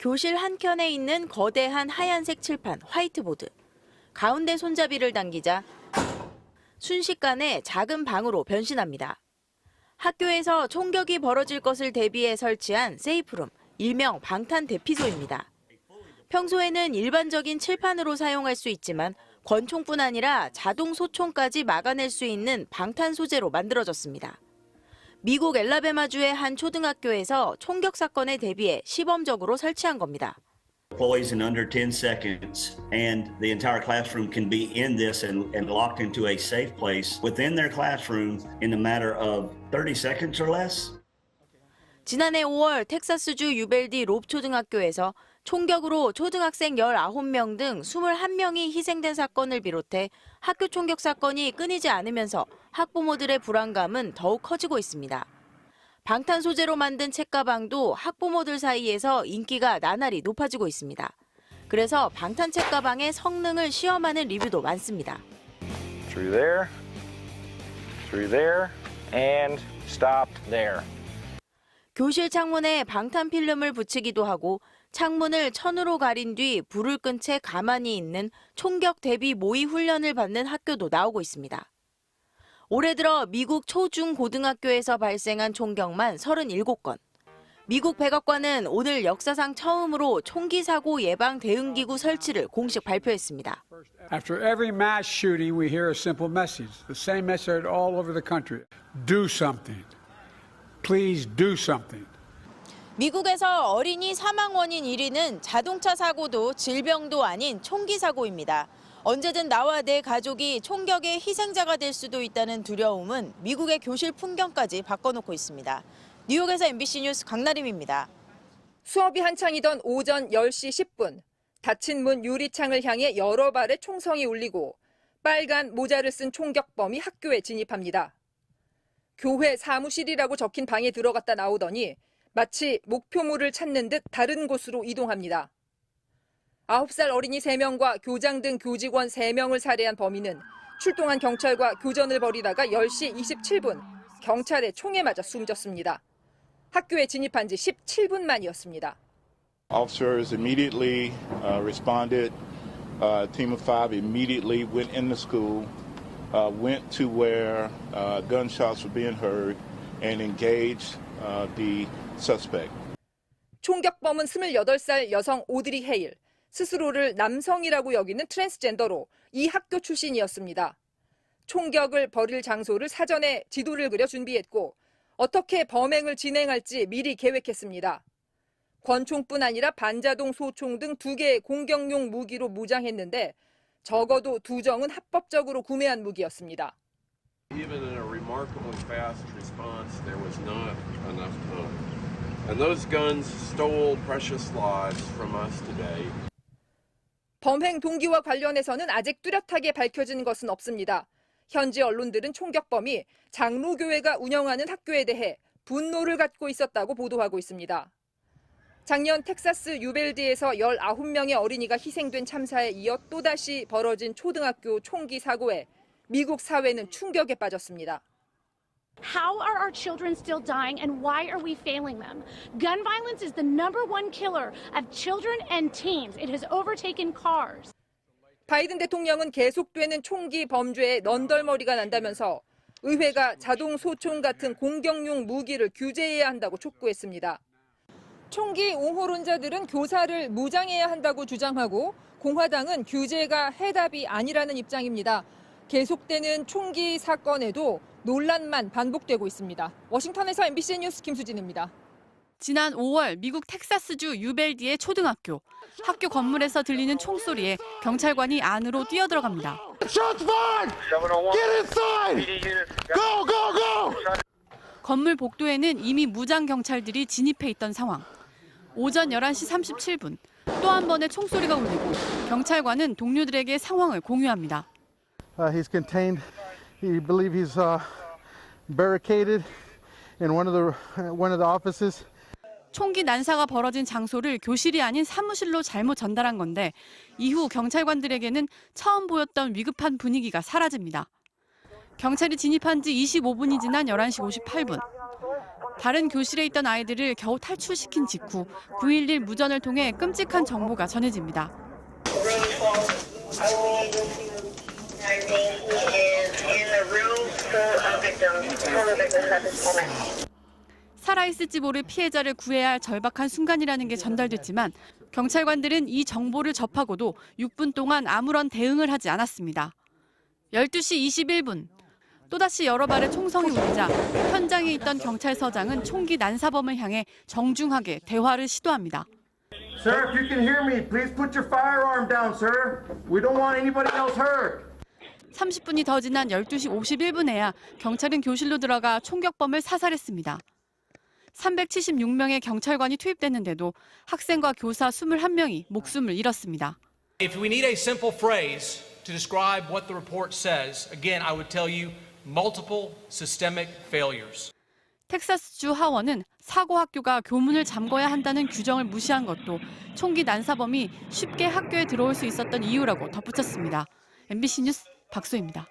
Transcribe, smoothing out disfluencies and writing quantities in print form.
교실 한켠에 있는 거대한 하얀색 칠판, 화이트보드. 가운데 손잡이를 당기자 순식간에 작은 방으로 변신합니다. 학교에서 총격이 벌어질 것을 대비해 설치한 세이프룸, 일명 방탄 대피소입니다. 평소에는 일반적인 칠판으로 사용할 수 있지만 권총뿐 아니라 자동 소총까지 막아낼 수 있는 방탄 소재로 만들어졌습니다. 미국 엘라베마주의 한 초등학교에서 총격 사건에 대비해 시범적으로 설치한 겁니다. Deploys in under 10 seconds, and the entire classroom can be in this and locked into a safe place within their classroom in a matter of 30 seconds or less. 지난해 5월 텍사스주 유벨디 롭 초등학교에서 총격으로 초등학생 19명 등 21명이 희생된 사건을 비롯해 학교 총격 사건이 끊이지 않으면서 학부모들의 불안감은 더욱 커지고 있습니다. 방탄 소재로 만든 책가방도 학부모들 사이에서 인기가 나날이 높아지고 있습니다. 그래서 방탄 책가방의 성능을 시험하는 리뷰도 많습니다. Through there, and stop there. 교실 창문에 방탄 필름을 붙이기도 하고 창문을 천으로 가린 뒤 불을 끈 채 가만히 있는 총격 대비 모의 훈련을 받는 학교도 나오고 있습니다. 올해 들어 미국 초중 고등학교에서 발생한 총격만 37건. 미국 백악관은 오늘 역사상 처음으로 총기 사고 예방 대응기구 설치를 공식 발표했습니다. After every mass shooting, we hear a simple message, the same message all over the country. Do something. Please do something. 미국에서 어린이 사망 원인 1위는 자동차 사고도 질병도 아닌 총기 사고입니다. 언제든 나와 내 가족이 총격의 희생자가 될 수도 있다는 두려움은 미국의 교실 풍경까지 바꿔놓고 있습니다. 뉴욕에서 MBC 뉴스 강나림입니다. 수업이 한창이던 오전 10시 10분, 닫힌 문 유리창을 향해 여러 발의 총성이 울리고 빨간 모자를 쓴 총격범이 학교에 진입합니다. 교회 사무실이라고 적힌 방에 들어갔다 나오더니 마치 목표물을 찾는 듯 다른 곳으로 이동합니다. 9살 어린이 3명과 교장 등 교직원 3명을 살해한 범인은 출동한 경찰과 교전을 벌이다가 10시 27분 경찰의 총에 맞아 숨졌습니다. 학교에 진입한 지 17분 만이었습니다. Officers immediately responded. A team of 5 immediately went in the school, went to where gunshots were being heard and engaged the suspect. 총격범은 28살 여성 오드리 헤일. 스스로를 남성이라고 여기는 트랜스젠더로 이 학교 출신이었습니다. 총격을 벌일 장소를 사전에 지도를 그려 준비했고 어떻게 범행을 진행할지 미리 계획했습니다. 권총뿐 아니라 반자동 소총 등 2개의 공격용 무기로 무장했는데 적어도 2정은 합법적으로 구매한 무기였습니다. Even in a remarkably fast response, there was not enough time. And those guns stole precious lives from us today. 범행 동기와 관련해서는 아직 뚜렷하게 밝혀진 것은 없습니다. 현지 언론들은 총격범이 장로교회가 운영하는 학교에 대해 분노를 갖고 있었다고 보도하고 있습니다. 작년 텍사스 유벨디에서 19명의 어린이가 희생된 참사에 이어 또다시 벌어진 초등학교 총기 사고에 미국 사회는 충격에 빠졌습니다. How are our children still dying and why are we failing them? Gun violence is the #1 killer of children and teens. It has overtaken cars. 바이든 대통령은 계속되는 총기 범죄에 넌덜머리가 난다면서 의회가 자동 소총 같은 공격용 무기를 규제해야 한다고 촉구했습니다. 총기 옹호론자들은 교사를 무장해야 한다고 주장하고 공화당은 규제가 해답이 아니라는 입장입니다. 계속되는 총기 사건에도 논란만 반복되고 있습니다. 워싱턴에서 MBC 뉴스 김수진입니다. 지난 5월 미국 텍사스주 유벨디의 초등학교. 학교 건물에서 들리는 총소리에 경찰관이 안으로 뛰어들어갑니다. 건물 복도에는 이미 무장 경찰들이 진입해 있던 상황. 오전 11시 37분 또 한 번의 총소리가 울리고 경찰관은 동료들에게 상황을 공유합니다. He's contained. He believe he's barricaded in one of the offices. 총기 난사가 벌어진 장소를 교실이 아닌 사무실로 잘못 전달한 건데 이후 경찰관들에게는 처음 보였던 위급한 분위기가 사라집니다. 경찰이 진입한 지 25분이 지난 11시 58분. 다른 교실에 있던 아이들을 겨우 탈출시킨 직후 911 무전을 통해 끔찍한 정보가 전해집니다. 살아있을지 모를 피해자를 구해야 할 절박한 순간이라는 게 전달됐지만 경찰관들은 이 정보를 접하고도 6분 동안 아무런 대응을 하지 않았습니다. 12시 21분, 또다시 여러 발의 총성이 울리자 현장에 있던 경찰서장은 총기 난사범을 향해 정중하게 대화를 시도합니다. Sir, if you can hear me, please put your firearm down, sir. We don't want anybody else hurt. 30분이 더 지난 12시 51분에야 경찰은 교실로 들어가 총격범을 사살했습니다. 376명의 경찰관이 투입됐는데도 학생과 교사 21명이 목숨을 잃었습니다. If we need a simple phrase to describe what the report says, again, I would tell you multiple systemic failures. 텍사스주 하원은 사고 학교가 교문을 잠궈야 한다는 규정을 무시한 것도 총기 난사범이 쉽게 학교에 들어올 수 있었던 이유라고 덧붙였습니다. MBC 뉴스 박소희입니다.